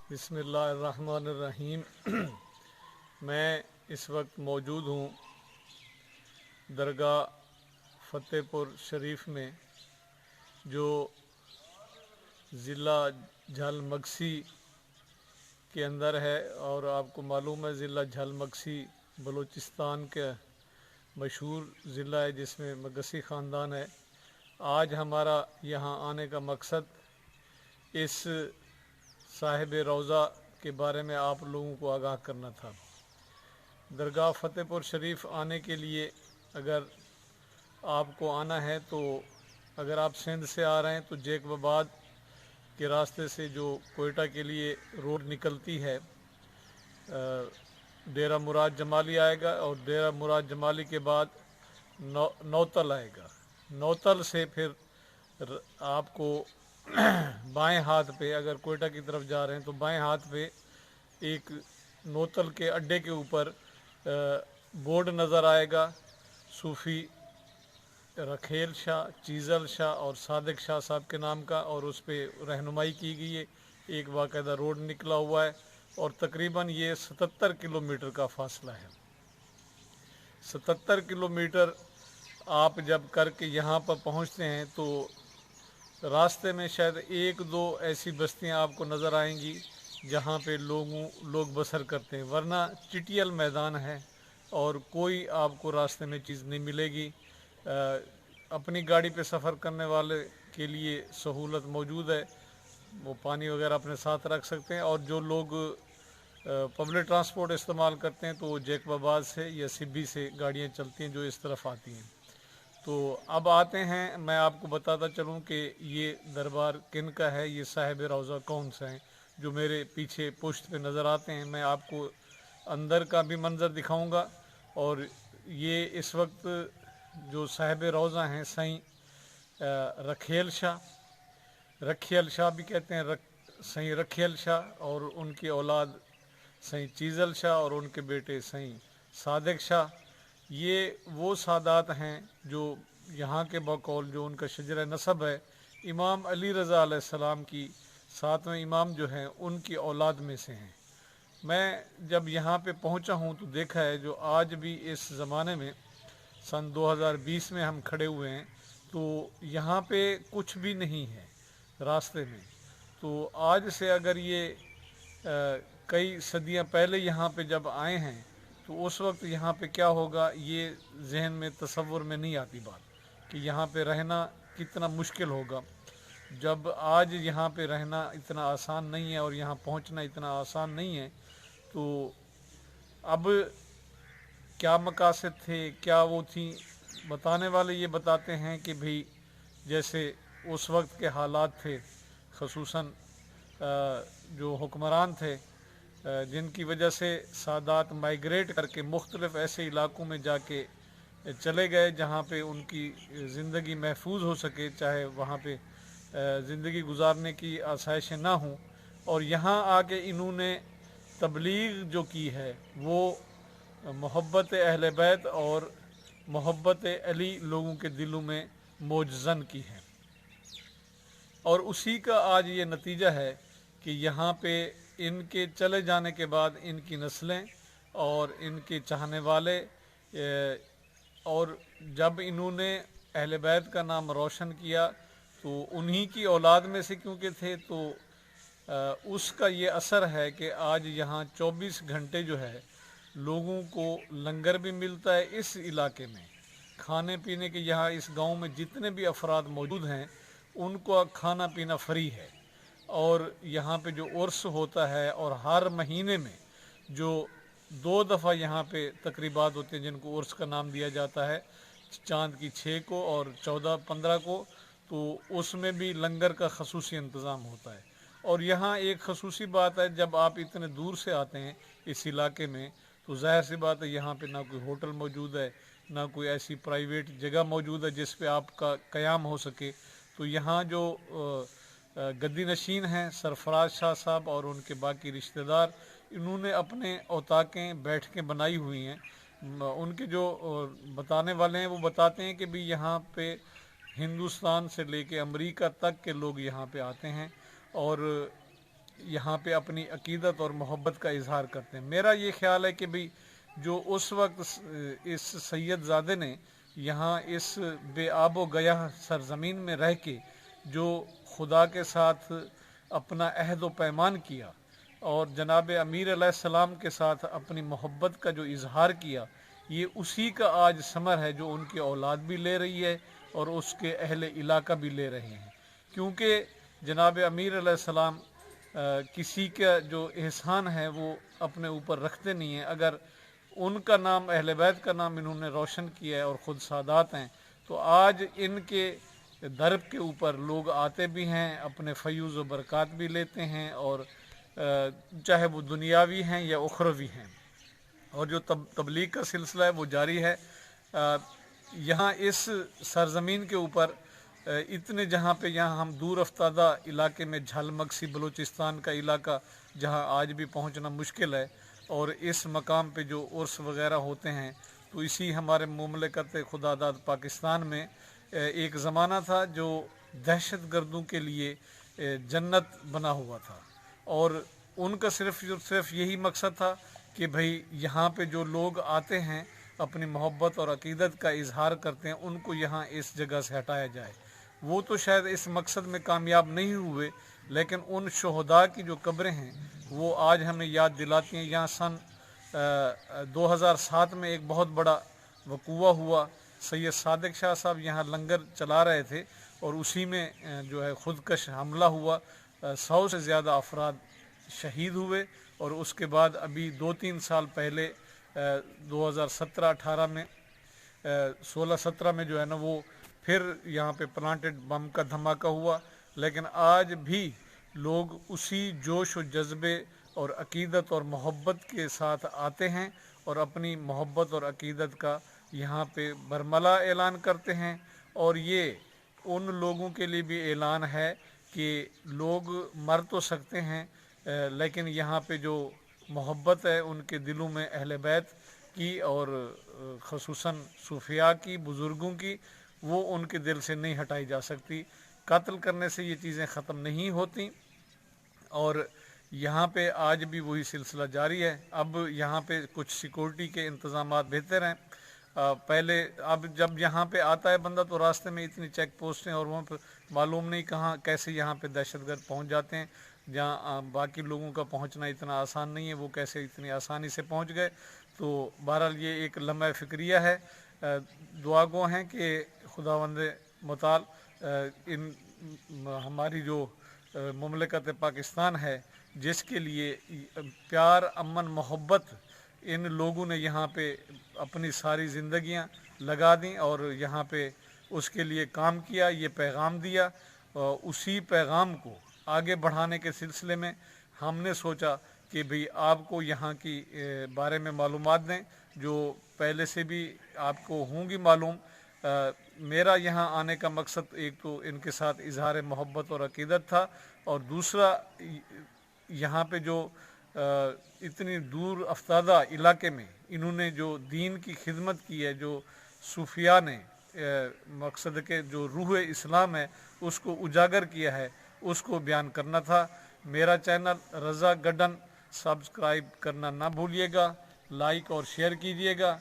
بسم اللہ الرحمن الرحیم۔ میں اس وقت موجود ہوں درگاہ فتح پور شریف میں، جو ضلع جھل مگسی کے اندر ہے، اور آپ کو معلوم ہے ضلع جھل مگسی بلوچستان کا مشہور ضلع ہے جس میں مگسی خاندان ہے۔ آج ہمارا یہاں آنے کا مقصد اس صاحب روضہ کے بارے میں آپ لوگوں کو آگاہ کرنا تھا۔ درگاہ فتح پور شریف آنے کے لیے اگر آپ کو آنا ہے تو اگر آپ سندھ سے آ رہے ہیں تو جیک آباد کے راستے سے جو کوئٹہ کے لیے روڈ نکلتی ہے، ڈیرہ مراد جمالی آئے گا، اور ڈیرہ مراد جمالی کے بعد نوتل آئے گا۔ نوتل سے پھر آپ کو بائیں ہاتھ پہ، اگر کوئٹہ کی طرف جا رہے ہیں تو بائیں ہاتھ پہ ایک نوتل کے اڈے کے اوپر بورڈ نظر آئے گا، صوفی رکھیل شاہ، چیزل شاہ اور صادق شاہ صاحب کے نام کا، اور اس پہ رہنمائی کی گئی ہے۔ ایک باقاعدہ روڈ نکلا ہوا ہے، اور تقریباً یہ 77 کلومیٹر کا فاصلہ ہے۔ 77 کلومیٹر آپ جب کر کے یہاں پر پہنچتے ہیں تو راستے میں شاید ایک دو ایسی بستیاں آپ کو نظر آئیں گی جہاں پہ لوگ بسر کرتے ہیں، ورنہ چٹیل میدان ہے اور کوئی آپ کو راستے میں چیز نہیں ملے گی۔ اپنی گاڑی پہ سفر کرنے والے کے لیے سہولت موجود ہے، وہ پانی وغیرہ اپنے ساتھ رکھ سکتے ہیں، اور جو لوگ پبلک ٹرانسپورٹ استعمال کرتے ہیں تو وہ جیک آباد سے یا سبی سے گاڑیاں چلتی ہیں جو اس طرف آتی ہیں۔ تو اب آتے ہیں، میں آپ کو بتاتا چلوں کہ یہ دربار کن کا ہے، یہ صاحب روضہ کون سے ہیں جو میرے پیچھے پشت پہ نظر آتے ہیں۔ میں آپ کو اندر کا بھی منظر دکھاؤں گا، اور یہ اس وقت جو صاحب روضہ ہیں سائیں رکھیل شاہ بھی کہتے ہیں، سائیں رکھیل شاہ، اور ان کی اولاد سائیں چیزل شاہ اور ان کے بیٹے سائیں صادق شاہ۔ یہ وہ سادات ہیں جو یہاں کے بقول جو ان کا شجرہ نسب ہے، امام علی رضا علیہ السلام کی 7ویں امام جو ہیں ان کی اولاد میں سے ہیں۔ میں جب یہاں پہ پہنچا ہوں تو دیکھا ہے جو آج بھی اس زمانے میں سن 2020 میں ہم کھڑے ہوئے ہیں تو یہاں پہ کچھ بھی نہیں ہے راستے میں۔ تو آج سے اگر یہ کئی صدیاں پہلے یہاں پہ جب آئے ہیں تو اس وقت یہاں پہ کیا ہوگا، یہ ذہن میں تصور میں نہیں آتی بات کہ یہاں پہ رہنا کتنا مشکل ہوگا، جب آج یہاں پہ رہنا اتنا آسان نہیں ہے اور یہاں پہنچنا اتنا آسان نہیں ہے۔ تو اب کیا مقاصد تھے، کیا وہ تھیں، بتانے والے یہ بتاتے ہیں کہ بھئی جیسے اس وقت کے حالات تھے، خصوصاً جو حکمران تھے جن کی وجہ سے سادات مائیگریٹ کر کے مختلف ایسے علاقوں میں جا کے چلے گئے جہاں پہ ان کی زندگی محفوظ ہو سکے، چاہے وہاں پہ زندگی گزارنے کی آسائشیں نہ ہوں، اور یہاں آ کے انہوں نے تبلیغ جو کی ہے وہ محبت اہل بیت اور محبت علی لوگوں کے دلوں میں موجزن کی ہے، اور اسی کا آج یہ نتیجہ ہے کہ یہاں پہ ان کے چلے جانے کے بعد ان کی نسلیں اور ان کے چاہنے والے، اور جب انہوں نے اہل بیت کا نام روشن کیا تو انہی کی اولاد میں سے کیونکہ تھے، تو اس کا یہ اثر ہے کہ آج یہاں 24 گھنٹے جو ہے لوگوں کو لنگر بھی ملتا ہے اس علاقے میں، کھانے پینے کے یہاں اس گاؤں میں جتنے بھی افراد موجود ہیں ان کو کھانا پینا فری ہے، اور یہاں پہ جو عرس ہوتا ہے، اور ہر مہینے میں جو 2 دفعہ یہاں پہ تقریبات ہوتے ہیں جن کو عرس کا نام دیا جاتا ہے، چاند کی 6 کو اور 14-15 کو، تو اس میں بھی لنگر کا خصوصی انتظام ہوتا ہے۔ اور یہاں ایک خصوصی بات ہے، جب آپ اتنے دور سے آتے ہیں اس علاقے میں تو ظاہر سی بات ہے یہاں پہ نہ کوئی ہوٹل موجود ہے، نہ کوئی ایسی پرائیویٹ جگہ موجود ہے جس پہ آپ کا قیام ہو سکے۔ تو یہاں جو گدی نشین ہیں سرفراز شاہ صاحب اور ان کے باقی رشتہ دار، انہوں نے اپنے اوطاقیں بیٹھکیں بنائی ہوئی ہیں۔ ان کے جو بتانے والے ہیں وہ بتاتے ہیں کہ بھی یہاں پہ ہندوستان سے لے کے امریکہ تک کے لوگ یہاں پہ آتے ہیں، اور यहाँ पे अपनी अकीदत और मोहब्बत का इजहार करते हैं। मेरा ये ख्याल है कि भाई जो उस वक्त इस सैयदजादे ने यहाँ इस बेआबो गया सरजमीन में रह के जो खुदा के साथ अपना अहद व पैमान किया और जनाब अमीर अलैहिस्सलाम के साथ अपनी मोहब्बत का जो इजहार किया, ये उसी का आज समर है जो उनकी औलाद भी ले रही है और उसके अहले इलाका भी ले रहे हैं। क्योंकि जनाब अमीर अलैहिस्सलाम किसी का जो एहसान है वो अपने ऊपर रखते नहीं हैं। अगर उनका नाम अहले बैत का नाम इन्होंने रोशन किया है और ख़ुद सादात हैं, तो आज इनके दरब के ऊपर लोग आते भी हैं, अपने फ़यूज़ व बरक़ात भी लेते हैं, और चाहे वो दुनियावी हैं या उखरवी हैं। और जो तबलीग का सिलसिला है वो जारी है। यहाँ इस सरज़मीन के ऊपर इतने जहाँ पे यहाँ हम दूर अफ्तादा इलाके में झलमगसी बलूचिस्तान का इलाका जहाँ आज भी पहुँचना मुश्किल है, और इस मकाम पे जो उर्स वग़ैरह होते हैं, तो इसी हमारे मुमलिकत खुदादाद पाकिस्तान में एक ज़माना था जो दहशत गर्दों के लिए जन्नत बना हुआ था, और उनका सिर्फ यही मकसद था कि भाई यहाँ पे जो लोग आते हैं अपनी मोहब्बत और अकीदत का इजहार करते हैं, उनको यहाँ इस जगह से हटाया जाए। वो तो शायद इस मकसद में कामयाब नहीं हुए, लेकिन उन शहदा की जो कब्रें हैं वो आज हमें याद दिलाती हैं। यहाँ सन 2007 में एक बहुत बड़ा वक़ूआ हुआ। सैयद सादिक शाह साहब यहाँ लंगर चला रहे थे और उसी में जो है ख़ुदकश हमला हुआ। 100 से ज़्यादा अफराद शहीद हुए, और उसके बाद अभी 2-3 साल पहले 2017-18 में 16-17 में जो है ना वो फिर यहाँ पे प्लांटेड बम का धमाका हुआ। लेकिन आज भी लोग उसी जोश व जज्बे और अकीदत और मोहब्बत के साथ आते हैं और अपनी मोहब्बत और अकीदत का यहाँ पे बरमला ऐलान करते हैं। और ये उन लोगों के लिए भी ऐलान है कि लोग मर तो सकते हैं, लेकिन यहाँ पे जो मोहब्बत है उनके दिलों में अहले बैत की और ख़ुसूसन सूफिया की, बुज़ुर्गों की, वो उनके दिल से नहीं हटाई जा सकती। कत्ल करने से ये चीज़ें ख़त्म नहीं होती, और यहाँ पे आज भी वही सिलसिला जारी है। अब यहाँ पे कुछ सिक्योरिटी के इंतज़ामात बेहतर हैं। पहले अब जब यहाँ पे आता है बंदा तो रास्ते में इतनी चेक पोस्टें और वहाँ पर मालूम नहीं कहाँ कैसे यहाँ पे दहशतगर्द पहुँच जाते हैं, जहाँ बाकी लोगों का पहुँचना इतना आसान नहीं है, वो कैसे इतनी आसानी से पहुँच गए। तो बहरहाल ये एक लम्हा फ़िक्रिया है। दुआ गो हैं कि खुदावंद मुताल इन हमारी जो मुमलिकत पाकिस्तान है, जिसके लिए प्यार, अमन, मोहब्बत इन लोगों ने यहाँ पे अपनी सारी ज़िंदगियाँ लगा दी और यहाँ पे उसके लिए काम किया, ये पैगाम दिया। उसी पैगाम को आगे बढ़ाने के सिलसिले में हमने सोचा कि भाई आपको यहाँ की बारे में मालूमात दें, जो पहले से भी आपको होंगी मालूम। मेरा यहाँ आने का मकसद एक तो इनके साथ इजहार मोहब्बत और अकीदत था, और दूसरा यहाँ पे जो इतनी दूर अफ्तादा इलाके में इन्होंने जो दीन की खिदमत की है, जो सूफिया ने मकसद के जो रूह इस्लाम है उसको उजागर किया है, उसको बयान करना था। मेरा चैनल रज़ा गडन सब्सक्राइब करना ना भूलिएगा, लाइक और शेयर कीजिएगा।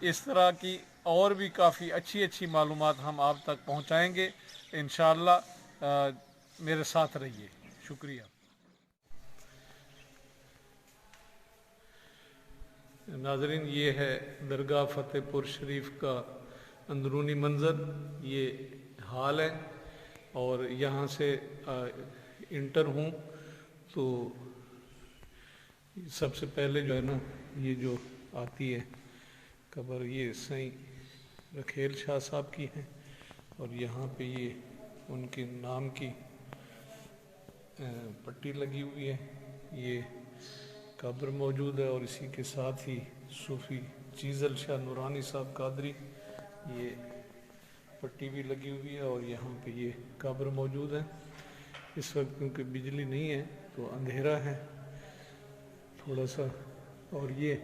इस तरह की और भी काफ़ी अच्छी मालूमात हम आप तक पहुँचाएँगे इंशाअल्लाह। मेरे साथ रहिए। शुक्रिया। नाज़रीन, ये है दरगाह फ़तेहपुर शरीफ का अंदरूनी मंज़र, ये हाल है, और यहाँ से इंटर हूँ तो सबसे पहले जो है ना ये जो आती है कब्र, ये सईं रखेल शाह साहब की है, और यहाँ पे ये उनके नाम की पट्टी लगी हुई है, ये कब्र मौजूद है। और इसी के साथ ही सूफ़ी चीज़ल शाह नूरानी साहब कादरी, ये पट्टी भी लगी हुई है, और यहाँ पे ये कब्र मौजूद है। इस वक्त क्योंकि बिजली नहीं है तो अंधेरा है थोड़ा सा। और ये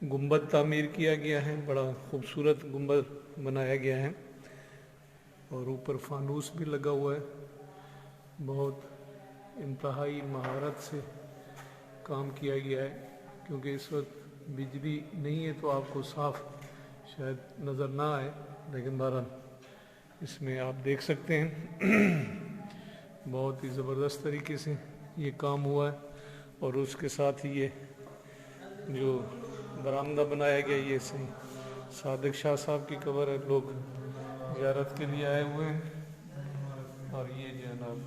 गुंबद तामीर किया गया है, बड़ा खूबसूरत गुंबद बनाया गया है, और ऊपर फानूस भी लगा हुआ है। बहुत इंतहाई महारत से काम किया गया है, क्योंकि इस वक्त बिजली नहीं है तो आपको साफ शायद नज़र ना आए, लेकिन बहरहाल इसमें आप देख सकते हैं बहुत ही ज़बरदस्त तरीके से ये काम हुआ है। और उसके साथ ही ये जो बरामदा बनाया गया, ये सही सादिक शाह साहब की कब्र है, लोग ज़ियारत के लिए आए हुए हैं। और ये जनाब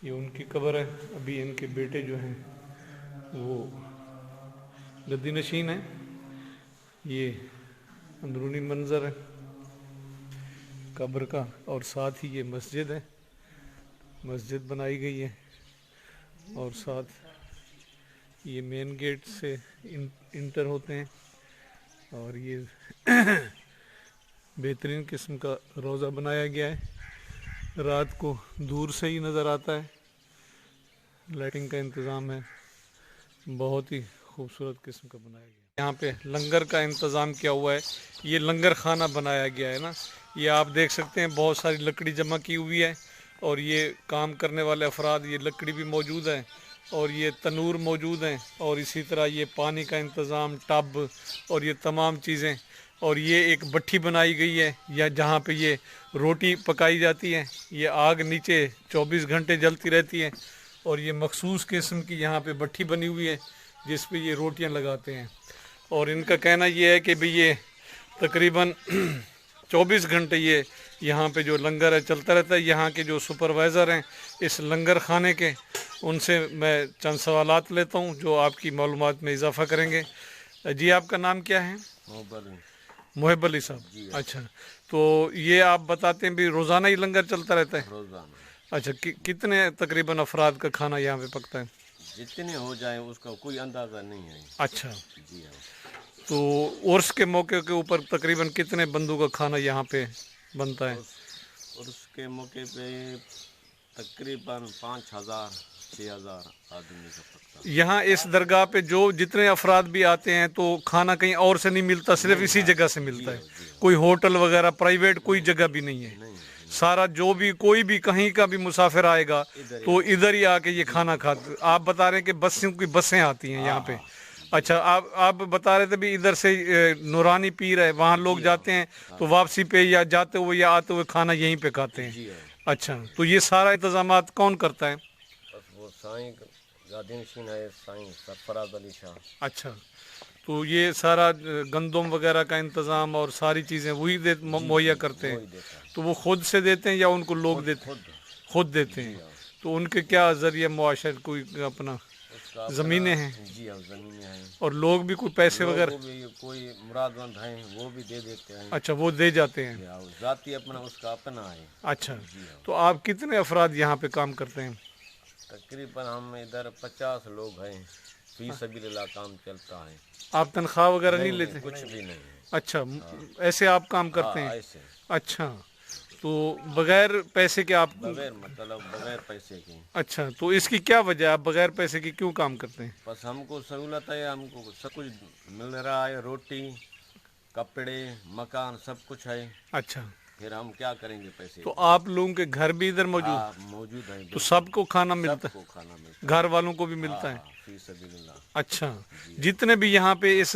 ये उनकी कब्र है। अभी इनके बेटे जो हैं वो गद्दी नशीन है। ये अंदरूनी मंजर है कब्र का, और साथ ही ये मस्जिद है, मस्जिद बनाई गई है। और साथ ये मेन गेट से इंटर होते हैं। और ये बेहतरीन किस्म का रोज़ा बनाया गया है, रात को दूर से ही नज़र आता है। लाइटिंग का इंतज़ाम है, बहुत ही खूबसूरत किस्म का बनाया गया है। यहाँ पे लंगर का इंतज़ाम किया हुआ है, ये लंगर खाना बनाया गया है ना। ये आप देख सकते हैं बहुत सारी लकड़ी जमा की हुई है, और ये काम करने वाले अफराद, ये लकड़ी भी मौजूद है, और ये तनूर मौजूद हैं, और इसी तरह ये पानी का इंतज़ाम, टब और ये तमाम चीज़ें। और ये एक भट्ठी बनाई गई है या जहाँ पे ये रोटी पकाई जाती है। ये आग नीचे 24 घंटे जलती रहती है, और ये मखसूस किस्म की यहाँ पे भट्ठी बनी हुई है जिस पे ये रोटियाँ लगाते हैं। और इनका कहना ये है कि भाई ये तकरीबन 24 घंटे ये यहाँ पे जो लंगर है चलता रहता है। यहाँ के जो सुपरवाइज़र हैं इस लंगर खाने के, उनसे मैं चंद सवालात लेता हूँ जो आपकी मालूमात में इजाफ़ा करेंगे। जी, आपका नाम क्या है? मोहिब अली साहब। अच्छा, तो ये आप बताते हैं भी रोज़ाना ही लंगर चलता रहता है? रोज़ाना। अच्छा, कितने तकरीबन अफराद का खाना यहाँ पे पकता है? जितने हो जाए उसका कोई अंदाज़ा नहीं है। अच्छा, जी हाँ। तो उर्स के मौके के ऊपर तकरीबन कितने बंदों का खाना यहाँ पे बनता है? उसके मौके पे तकरीबन 5,000 6,000 आदमी का पकता है। यहाँ इस दरगाह पे जो जितने अफराद भी आते हैं तो खाना कहीं और से नहीं मिलता, सिर्फ इसी जगह से मिलता है? कोई होटल वगैरह प्राइवेट कोई जगह भी नहीं है? सारा जो भी कोई भी कहीं का भी मुसाफिर आएगा तो इधर ही आके ये खाना खाते। आप बता रहे हैं कि बसों की बसें आती हैं यहाँ पे? अच्छा, आप बता रहे थे भी इधर से नूरानी पीर है, वहाँ लोग जाते हैं तो वापसी पे या जाते हुए या आते हुए खाना यहीं पे खाते हैं? अच्छा, तो ये सारा इंतजामात कौन करता है? बस वो साईं गद्दी नशीन है, साईं सरफराज अली शाह। अच्छा, तो ये सारा गंदम वगैरह का इंतज़ाम और सारी चीज़ें वही मुहैया करते हैं? तो वो खुद से देते हैं या उनको लोग देते हैं? खुद देते हैं। तो उनके क्या ज़रिए मुआशर, कोई अपना ज़मीनें हैं? जी हाँ, ज़मीनें हैं। और लोग भी कोई पैसे वगैरह? कोई मुरादमंद हैं वो भी दे देते हैं। अच्छा, वो दे जाते हैं? जाती अपना उसका अपना है। अच्छा, तो आप कितने अफराद यहाँ पे काम करते हैं? तकरीबन हम इधर 50 लोग हैं, फी सबीलिल्लाह काम चलता है। आप तनख्वाह वगैरह नहीं लेते? कुछ भी नहीं। अच्छा, ऐसे आप काम करते हैं? ऐसे। अच्छा, तो बगैर पैसे के आप? बगैर मतलब बगैर पैसे के। अच्छा, तो इसकी क्या वजह है, आप बगैर पैसे के क्यों काम करते हैं? बस हमको सहूलत है, हमको सब कुछ मिल रहा है, रोटी कपड़े मकान सब कुछ है। अच्छा, फिर हम क्या करेंगे पैसे? तो आप लोगों के घर भी इधर मौजूद है। तो सबको खाना मिलता है? सबको खाना मिलता है, घर वालों को भी मिलता है? फी सबीलिल्लाह। अच्छा, जितने भी यहाँ पे इस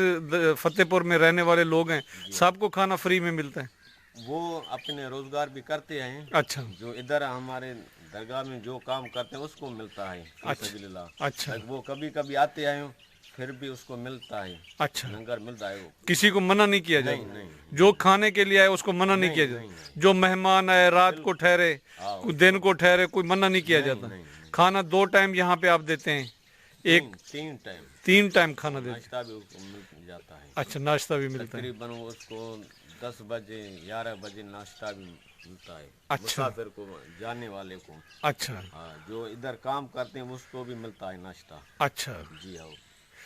फतेहपुर में रहने वाले लोग हैं सबको खाना फ्री में मिलता है? वो अपने रोजगार भी करते हैं। अच्छा, जो इधर हमारे दरगाह में जो काम करते हैं उसको मिलता है फी सबीलिल्लाह। अच्छा, वो कभी कभी आते हैं फिर भी उसको मिलता है। अच्छा, लंगर मिलता है। वो किसी को मना नहीं किया जाए? नहीं। जो खाने के लिए आए उसको मना नहीं किया जाए? जो मेहमान आए, रात को ठहरे, दिन को ठहरे, कोई मना नहीं किया जाता? खाना 2 टाइम यहाँ पे आप देते हैं? एक 3 टाइम खाना देते हैं? नाश्ता भी उसको मिल जाता है। अच्छा, नाश्ता भी मिलता है? तकरीबन उसको 10 बजे 11 बजे नाश्ता भी मिलता है। अच्छा, मुसाफिर को, जाने वाले को। अच्छा, हाँ, जो इधर काम करते हैं उसको भी मिलता है नाश्ता। अच्छा, जी हाँ।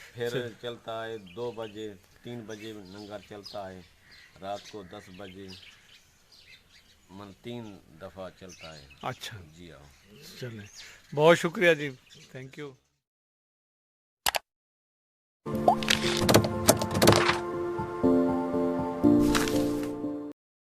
फिर चलता है 2 बजे 3 बजे लंगर चलता है, रात को 10 बजे 3 दफ़ा चलता है। अच्छा, जी हाँ। चलें, बहुत शुक्रिया जी, थैंक यू।